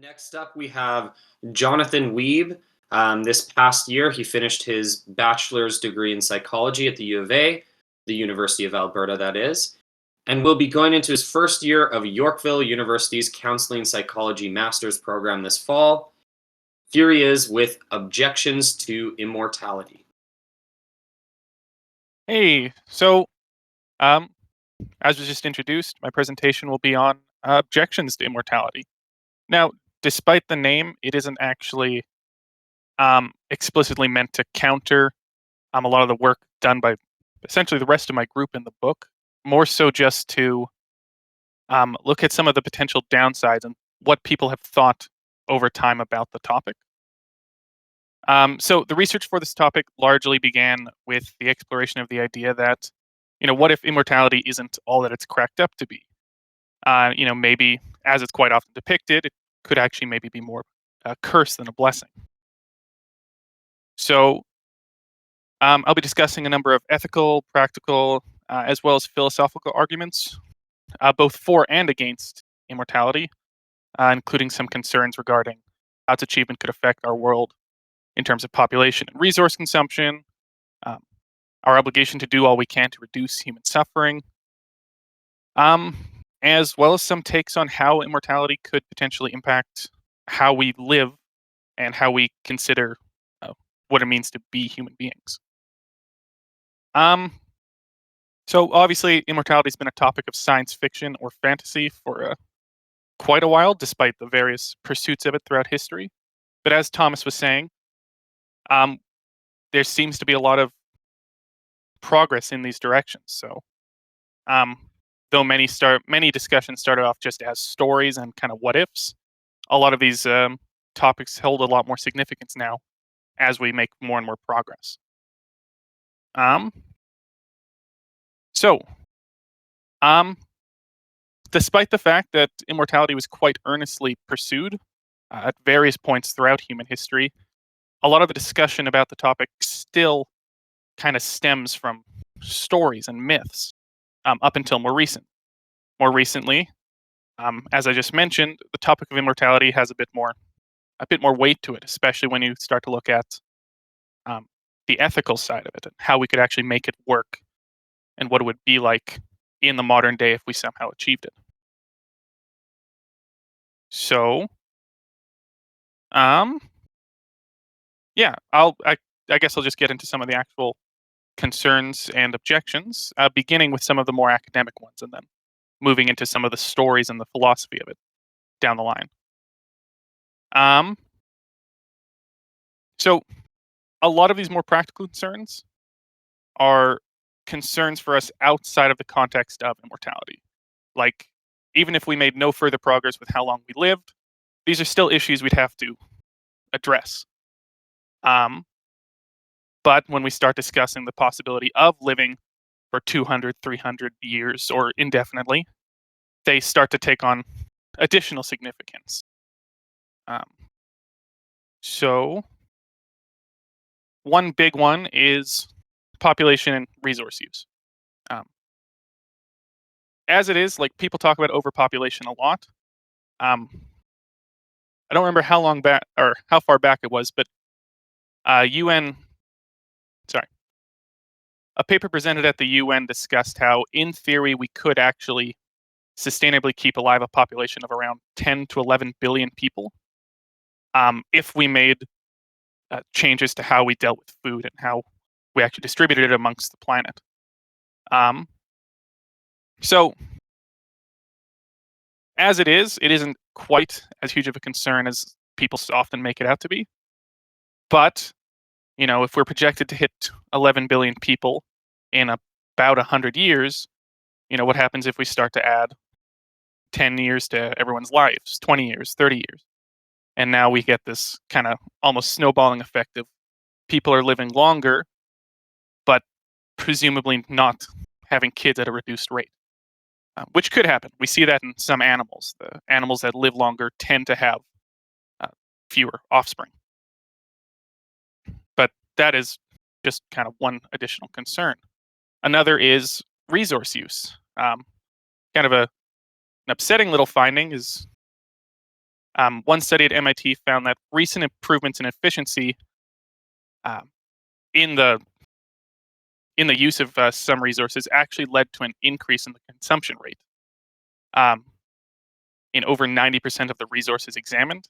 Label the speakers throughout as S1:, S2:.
S1: Next up, we have Jonathan Wiebe. This past year, he finished his bachelor's degree in psychology at the U of A, the University of Alberta, that is, and will be going into his first year of Yorkville University's Counselling Psychology Master's program this fall. Here he is with Objections to Immortality.
S2: Hey, um, as was just introduced, my presentation will be on objections to immortality. Now, despite the name, it isn't actually explicitly meant to counter a lot of the work done by essentially the rest of my group in the book, more so just to look at some of the potential downsides and what people have thought over time about the topic. So the research for this topic largely began with the exploration of the idea that, what if immortality isn't all that it's cracked up to be? Maybe as it's quite often depicted, it could actually maybe be more a curse than a blessing. So I'll be discussing a number of ethical, practical, as well as philosophical arguments, both for and against immortality, including some concerns regarding how its achievement could affect our world in terms of population and resource consumption, our obligation to do all we can to reduce human suffering, as well as some takes on how immortality could potentially impact how we live and how we consider what it means to be human beings. So obviously, immortality has been a topic of science fiction or fantasy for quite a while, despite the various pursuits of it throughout history. But as Thomas was saying, there seems to be a lot of progress in these directions. So, though many discussions started off just as stories and kind of what ifs, a lot of these topics hold a lot more significance now as we make more and more progress. Despite the fact that immortality was quite earnestly pursued at various points throughout human history, a lot of the discussion about the topic still kind of stems from stories and myths up until more recent. More recently, as I just mentioned, the topic of immortality has a bit more weight to it, especially when you start to look at the ethical side of it and how we could actually make it work and what it would be like in the modern day if we somehow achieved it. So, yeah, I guess I'll just get into some of the actual concerns and objections, beginning with some of the more academic ones and then moving into some of the stories and the philosophy of it down the line. So a lot of these more practical concerns are concerns for us outside of the context of immortality. Like, even if we made no further progress with how long we lived, these are still issues we'd have to address. But when we start discussing the possibility of living for 200, 300 years or indefinitely, they start to take on additional significance. So one big one is population and resource use. As it is, like, people talk about overpopulation a lot. I don't remember how long back or how far back it was, but a paper presented at the UN discussed how, in theory, we could actually sustainably keep alive a population of around 10 to 11 billion people if we made changes to how we dealt with food and how we actually distributed it amongst the planet. So, as it isn't quite as huge of a concern as people often make it out to be. But, if we're projected to hit 11 billion people in about 100 years, what happens if we start to add 10 years to everyone's lives, 20 years, 30 years? And now we get this kind of almost snowballing effect of people are living longer, but presumably not having kids at a reduced rate, which could happen. We see that in some animals. The animals that live longer tend to have fewer offspring. But that is just kind of one additional concern. Another is resource use. Kind of an upsetting little finding is One study at MIT found that recent improvements in efficiency in the use of some resources actually led to an increase in the consumption rate in over 90% of the resources examined,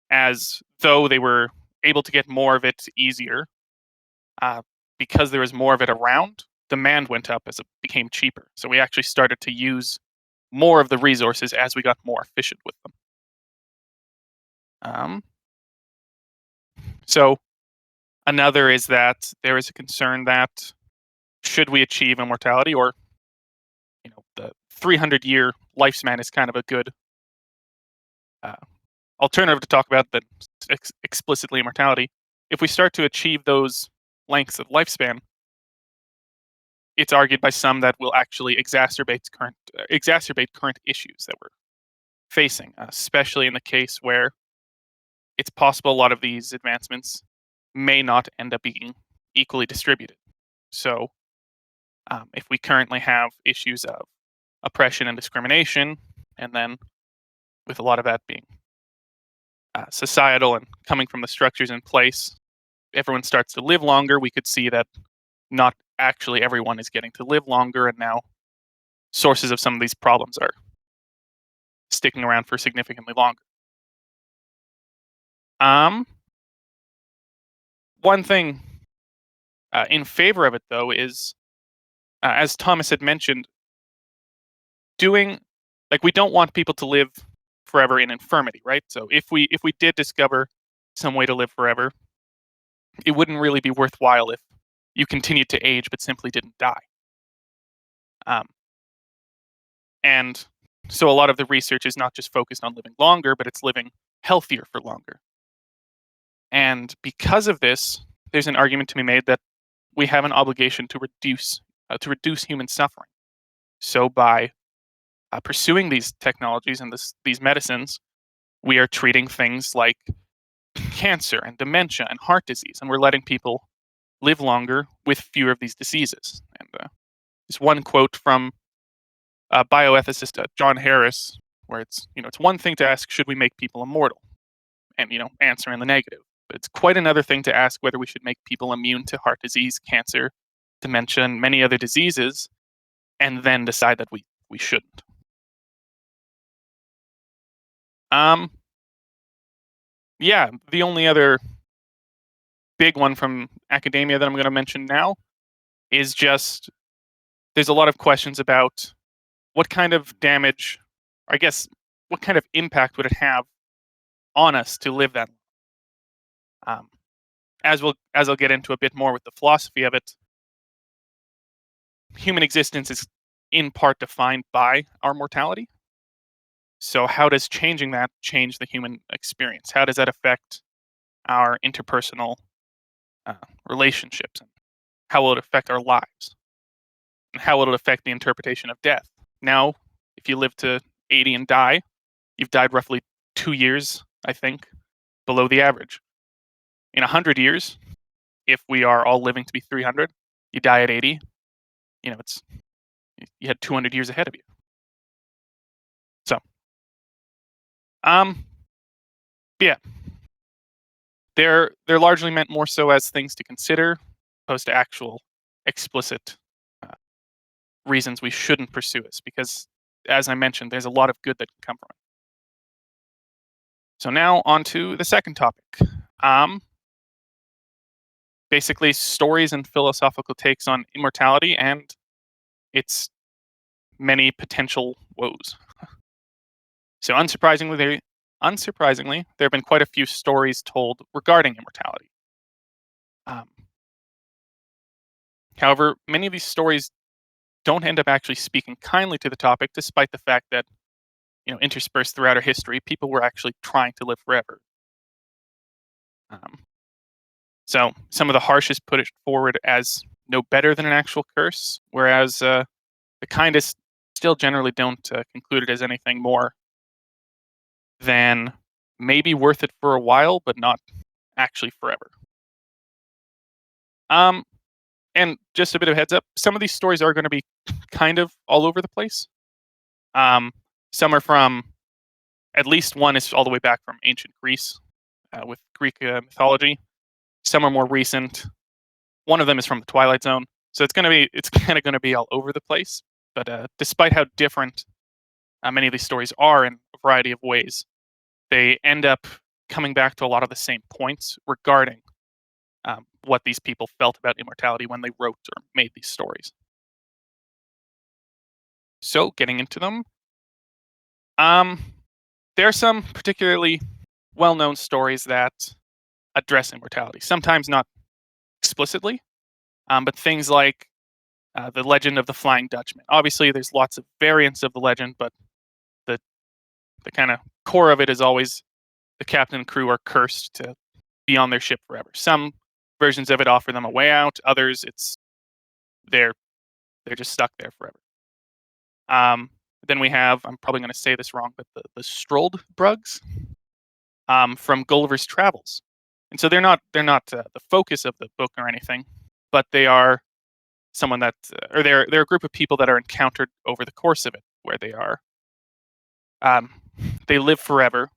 S2: as though they were able to get more of it easier. Because there was more of it around, demand went up as it became cheaper. So we actually started to use more of the resources as we got more efficient with them. So another is that there is a concern that should we achieve immortality, or the 300-year lifespan is kind of a good alternative to talk about than explicitly immortality. If we start to achieve those lengths of lifespan, it's argued by some that will actually exacerbate current issues that we're facing, especially in the case where it's possible a lot of these advancements may not end up being equally distributed. So if we currently have issues of oppression and discrimination, and then with a lot of that being societal and coming from the structures in place, everyone starts to live longer, we could see that not actually everyone is getting to live longer, and now sources of some of these problems are sticking around for significantly longer. One thing in favor of it, though, is as Thomas had mentioned, we don't want people to live forever in infirmity, right? So if we did discover some way to live forever, it wouldn't really be worthwhile if you continued to age but simply didn't die. And so a lot of the research is not just focused on living longer, but it's living healthier for longer. And because of this, there's an argument to be made that we have an obligation to reduce human suffering. So by pursuing these technologies and these medicines, we are treating things like cancer and dementia and heart disease, and we're letting people live longer with fewer of these diseases. And there's one quote from bioethicist John Harris, where it's one thing to ask, should we make people immortal, and answer in the negative. But it's quite another thing to ask whether we should make people immune to heart disease, cancer, dementia, and many other diseases, and then decide that we shouldn't. Yeah, the only other big one from academia that I'm going to mention now is just there's a lot of questions about what kind of damage, or I guess what kind of impact would it have on us to live that long? As I'll get into a bit more with the philosophy of it, human existence is in part defined by our mortality. So how does changing that change the human experience? How does that affect our interpersonal relationships? And how will it affect our lives? And how will it affect the interpretation of death? Now, if you live to 80 and die, you've died roughly 2 years, I think, below the average. In 100 years, if we are all living to be 300, you die at 80, you had 200 years ahead of you. So, yeah, they're largely meant more so as things to consider, opposed to actual explicit reasons we shouldn't pursue this, because, as I mentioned, there's a lot of good that can come from it. So now on to the second topic. Basically, stories and philosophical takes on immortality and its many potential woes. So unsurprisingly, there have been quite a few stories told regarding immortality. However, many of these stories don't end up actually speaking kindly to the topic, despite the fact that, interspersed throughout our history, people were actually trying to live forever. So some of the harshest put it forward as no better than an actual curse, whereas the kindest still generally don't conclude it as anything more than maybe worth it for a while, but not actually forever. And just a bit of heads up, some of these stories are going to be kind of all over the place. Some are from At least one is all the way back from ancient Greece with Greek mythology. Some are more recent. One of them is from the Twilight Zone. So it's kind of going to be all over the place. But despite how different many of these stories are in a variety of ways, they end up coming back to a lot of the same points regarding what these people felt about immortality when they wrote or made these stories. So, getting into them, there are some particularly well-known stories that address immortality. Sometimes not explicitly, but things like the legend of the Flying Dutchman. Obviously, there's lots of variants of the legend, but the kind of core of it is always the captain and crew are cursed to be on their ship forever. Some versions of it offer them a way out. Others, they're just stuck there forever. Then we have, I'm probably going to say this wrong, but the Struldbrugs from Gulliver's Travels. And so they're not the focus of the book or anything, but they are someone that, or they're a group of people that are encountered over the course of it, where they live forever,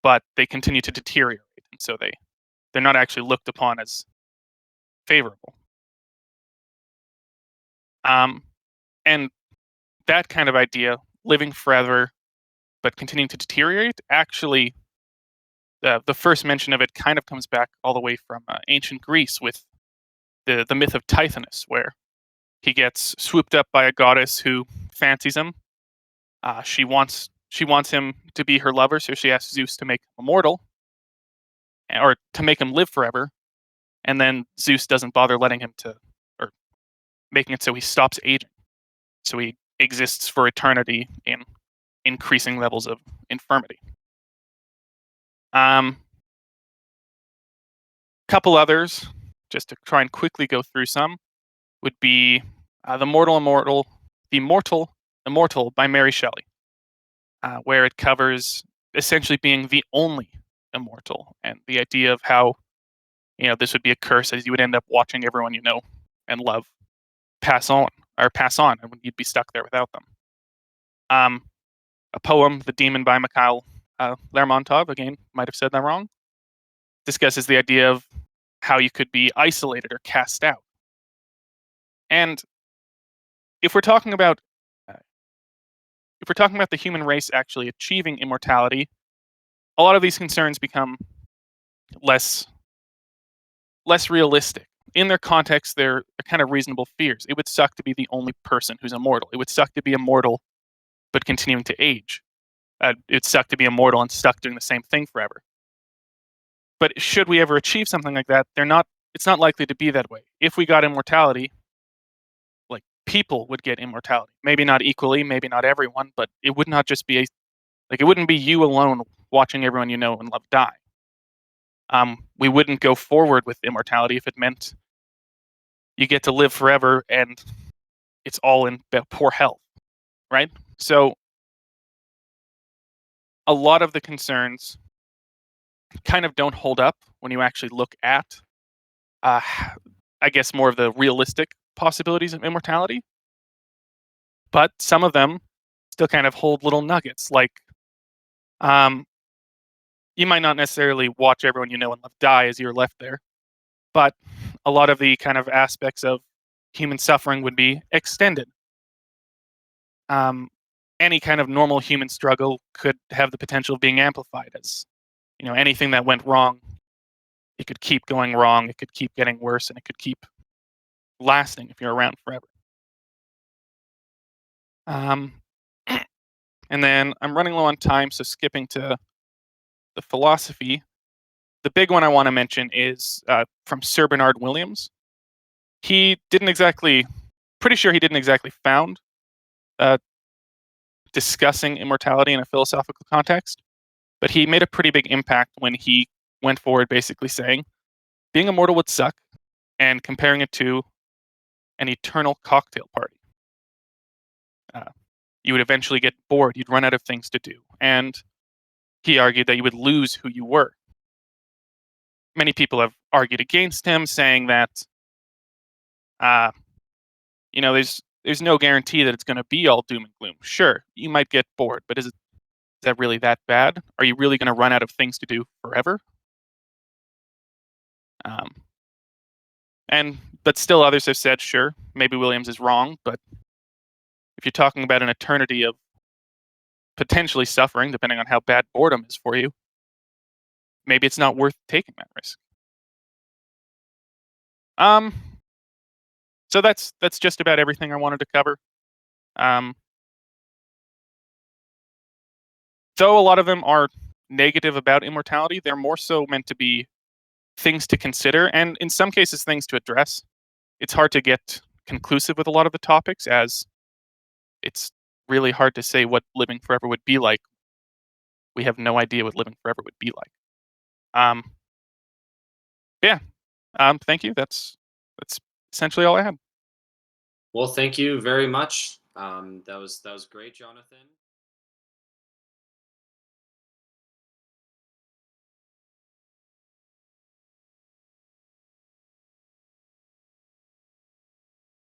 S2: but they continue to deteriorate, and so they're not actually looked upon as favorable. And that kind of idea, living forever but continuing to deteriorate, actually, the first mention of it kind of comes back all the way from ancient Greece with the myth of Tithonus, where he gets swooped up by a goddess who fancies him. She wants him to be her lover, so she asks Zeus to make him immortal, or to make him live forever. And then Zeus doesn't bother or making it so he stops aging. So he exists for eternity in increasing levels of infirmity. Couple others, just to try and quickly go through some, would be The Mortal Immortal by Mary Shelley, where it covers essentially being the only immortal, and the idea of how, this would be a curse, as you would end up watching everyone you know and love pass on, and you'd be stuck there without them. A poem, The Demon by Mikhail Lermontov, again, might have said that wrong, discusses the idea of how you could be isolated or cast out. And if we're talking about the human race actually achieving immortality, a lot of these concerns become less realistic. In their context, they're kind of reasonable fears. It would suck to be the only person who's immortal. It would suck to be immortal but continuing to age. It'd suck to be immortal and stuck doing the same thing forever. But should we ever achieve something like that, it's not likely to be that way. If we got immortality, like, people would get immortality. Maybe not equally, maybe not everyone, but it would not just be it wouldn't be you alone watching everyone you know and love die. We wouldn't go forward with immortality if it meant you get to live forever and it's all in poor health, right? So a lot of the concerns kind of don't hold up when you actually look at, I guess, more of the realistic possibilities of immortality. But some of them still kind of hold little nuggets, like you might not necessarily watch everyone you know and love die as you're left there, but a lot of the kind of aspects of human suffering would be extended. Any kind of normal human struggle could have the potential of being amplified, as anything that went wrong, it could keep going wrong, it could keep getting worse, and it could keep lasting if you're around forever. And then I'm running low on time, so skipping to the philosophy. The big one I want to mention is from Sir Bernard Williams. Pretty sure he didn't exactly found discussing immortality in a philosophical context, but he made a pretty big impact when he went forward basically saying being immortal would suck, and comparing it to an eternal cocktail party. You would eventually get bored, you'd run out of things to do, and he argued that you would lose who you were. Many people have argued against him, saying that there's no guarantee that it's going to be all doom and gloom. Sure, you might get bored, but does that really that bad? Are you really going to run out of things to do forever? Um, but still, others have said, sure, maybe Williams is wrong, but if you're talking about an eternity of potentially suffering, depending on how bad boredom is for you, maybe it's not worth taking that risk. Um, so that's just about everything I wanted to cover. Though a lot of them are negative about immortality, they're more so meant to be things to consider, and in some cases, things to address. It's hard to get conclusive with a lot of the topics, as it's really hard to say what living forever would be like. We have no idea what living forever would be like. Um, yeah. Thank you. That's essentially all I had.
S1: Well, thank you very much. That was great, Jonathan.